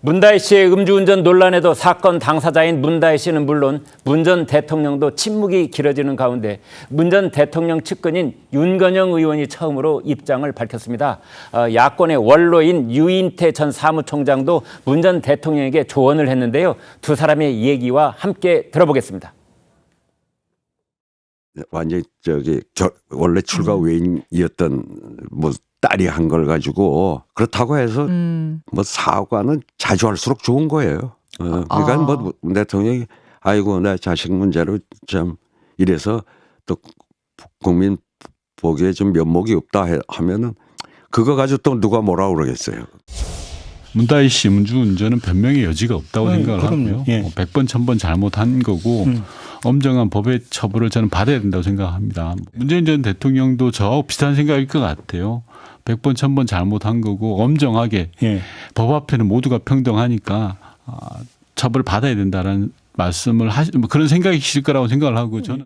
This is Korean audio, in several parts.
문다혜 씨의 음주운전 논란에도 사건 당사자인 문다혜 씨는 물론 문 전 대통령도 침묵이 길어지는 가운데 문 전 대통령 측근인 윤건영 의원이 처음으로 입장을 밝혔습니다. 야권의 원로인 유인태 전 사무총장도 문 전 대통령에게 조언을 했는데요. 두 사람의 얘기와 함께 들어보겠습니다. 완전히 원래 출가 외인이었던 뭐 딸이 한 걸 가지고 그렇다고 해서 뭐 사과는 자주 할수록 좋은 거예요. 그러니까 뭐 대통령이 아이고 내 자식 문제로 참 이래서 또 국민 보기에 좀 면목이 없다 하면은 그거 가지고 또 누가 뭐라 그러겠어요. 문다혜 씨 음주운전은 변명의 여지가 없다고 생각을 하고요. 예. 100번 1000번 잘못한 거고 엄정한 법의 처벌을 저는 받아야 된다고 생각합니다. 문재인 전 대통령도 저하고 비슷한 생각일 것 같아요. 100번 1000번 잘못한 거고 엄정하게 법 앞에는 모두가 평등하니까 처벌을 받아야 된다는 말씀을 그런 생각이실 거라고 생각을 하고 저는.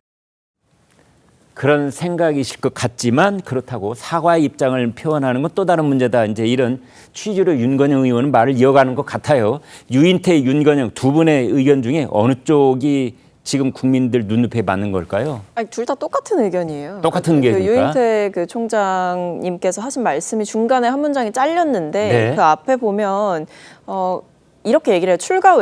그런 생각이실 것 같지만 그렇다고 사과의 입장을 표현하는 건 또 다른 문제다. 이제 이런 취지로 윤건영 의원은 말을 이어가는 것 같아요. 유인태, 윤건영 두 분의 의견 중에 어느 쪽이 지금 국민들 눈높이에 맞는 걸까요? 아니, 둘 다 똑같은 의견이에요. 똑같은 의견입니까? 유인태 그 총장님께서 하신 말씀이 중간에 한 문장이 잘렸는데 네. 그 앞에 보면 이렇게 얘기를 해요. 출가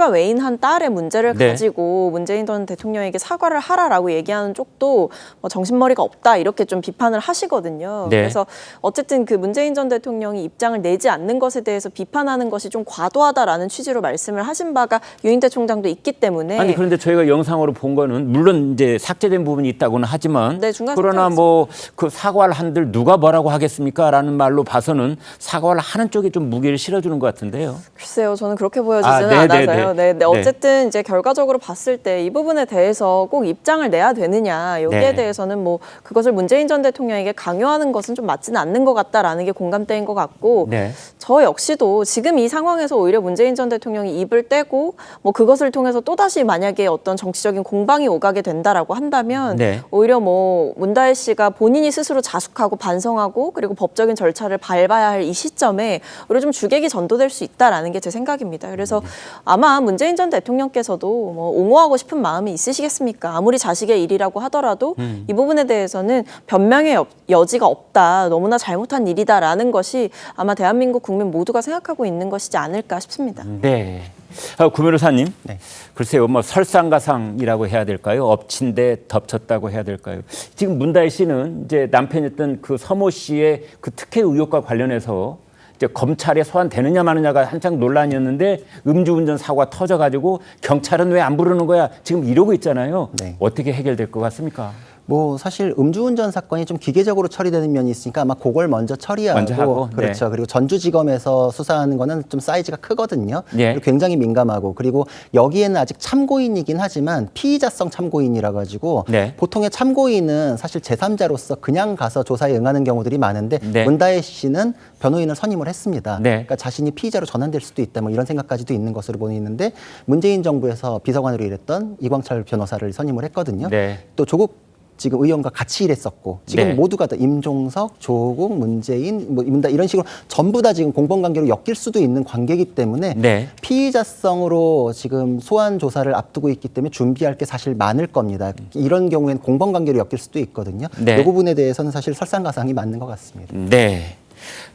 외인한 딸의 문제를 네. 가지고 문재인 전 대통령에게 사과를 하라라고 얘기하는 쪽도 정신머리가 없다 이렇게 좀 비판을 하시거든요. 네. 그래서 어쨌든 그 문재인 전 대통령이 입장을 내지 않는 것에 대해서 비판하는 것이 좀 과도하다라는 취지로 말씀을 하신 바가 유인태 총장도 있기 때문에 아니 그런데 저희가 영상으로 본 거는 물론 이제 삭제된 부분이 있다고는 하지만 네, 중간 그러나 뭐 그 사과를 한들 누가 뭐라고 하겠습니까라는 말로 봐서는 사과를 하는 쪽에 좀 무게를 실어주는 것 같은데요. 글쎄요, 저는 그렇게 보여지지는 네네네. 않아서요. 네, 어쨌든 이제 결과적으로 봤을 때 이 부분에 대해서 꼭 입장을 내야 되느냐 여기에 네. 대해서는 뭐 그것을 문재인 전 대통령에게 강요하는 것은 좀 맞지는 않는 것 같다라는 게 공감대인 것 같고 네. 저 역시도 지금 이 상황에서 오히려 문재인 전 대통령이 입을 떼고 뭐 그것을 통해서 또 다시 만약에 어떤 정치적인 공방이 오가게 된다라고 한다면 네. 오히려 뭐 문다혜 씨가 본인이 스스로 자숙하고 반성하고 그리고 법적인 절차를 밟아야 할 이 시점에 오히려 좀 주객이 전도될 수 있다라는 게 제 생각입니다. 그래서 아마 문재인 전 대통령께서도 뭐 옹호하고 싶은 마음이 있으시겠습니까? 아무리 자식의 일이라고 하더라도 이 부분에 대해서는 변명의 여지가 없다. 너무나 잘못한 일이다라는 것이 아마 대한민국 국민 모두가 생각하고 있는 것이지 않을까 싶습니다. 네. 구 변호사님, 글쎄요, 뭐 설상가상이라고 해야 될까요? 엎친 데 덮쳤다고 해야 될까요? 지금 문다혜 씨는 이제 남편이었던 그 서모 씨의 그 특혜 의혹과 관련해서 이제 검찰에 소환되느냐 마느냐가 한창 논란이었는데 음주운전 사고가 터져가지고 경찰은 왜 안 부르는 거야? 지금 이러고 있잖아요. 네. 어떻게 해결될 것 같습니까? 뭐 사실 음주운전 사건이 좀 기계적으로 처리되는 면이 있으니까 아마 그걸 먼저 처리하고 먼저 하고, 그렇죠. 네. 그리고 전주지검에서 수사하는 거는 좀 사이즈가 크거든요. 예. 그리고 굉장히 민감하고 그리고 여기에는 아직 참고인이긴 하지만 피의자성 참고인이라 가지고 네. 보통의 참고인은 사실 제3자로서 그냥 가서 조사에 응하는 경우들이 많은데 네. 문다혜 씨는 변호인을 선임을 했습니다. 네. 그러니까 자신이 피의자로 전환될 수도 있다 뭐 이런 생각까지도 있는 것으로 보이는데 문재인 정부에서 비서관으로 일했던 이광철 변호사를 선임을 했거든요. 네. 또 조국 지금 의원과 같이 일했었고 지금 네. 모두가 다 임종석, 조국, 문재인, 뭐 문다 이런 식으로 전부 다 지금 공범관계로 엮일 수도 있는 관계이기 때문에 네. 피의자성으로 지금 소환 조사를 앞두고 있기 때문에 준비할 게 사실 많을 겁니다. 이런 경우에는 공범관계로 엮일 수도 있거든요. 네. 이 부분에 대해서는 사실 설상가상이 맞는 것 같습니다. 네.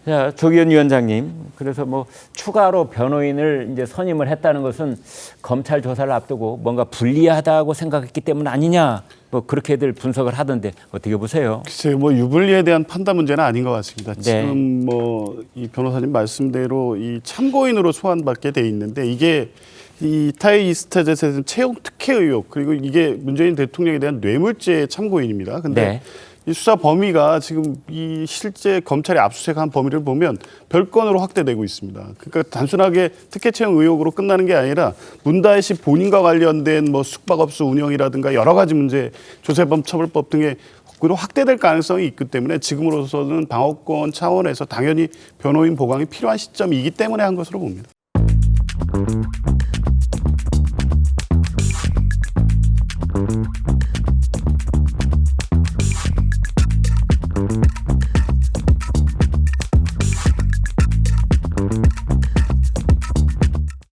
자, 조기현 위원장님, 그래서 뭐 추가로 변호인을 이제 선임을 했다는 것은 검찰 조사를 앞두고 뭔가 불리하다고 생각했기 때문 아니냐, 뭐 그렇게들 분석을 하던데 어떻게 보세요? 글쎄요, 뭐 유불리에 대한 판단 문제는 아닌 것 같습니다. 네. 지금 뭐 이 변호사님 말씀대로 이 참고인으로 소환받게 돼 있는데 이게 이 타이 이스타젯의 채용 특혜 의혹 그리고 이게 문재인 대통령에 대한 뇌물죄 참고인입니다. 근데 네. 이 수사 범위가 지금 이 실제 검찰이 압수수색한 범위를 보면 별건으로 확대되고 있습니다. 그러니까 단순하게 특혜 채용 의혹으로 끝나는 게 아니라 문다혜 씨 본인과 관련된 뭐 숙박업소 운영이라든가 여러 가지 문제, 조세범 처벌법 등의 그로 확대될 가능성이 있기 때문에 지금으로서는 방어권 차원에서 당연히 변호인 보강이 필요한 시점이기 때문에 한 것으로 봅니다.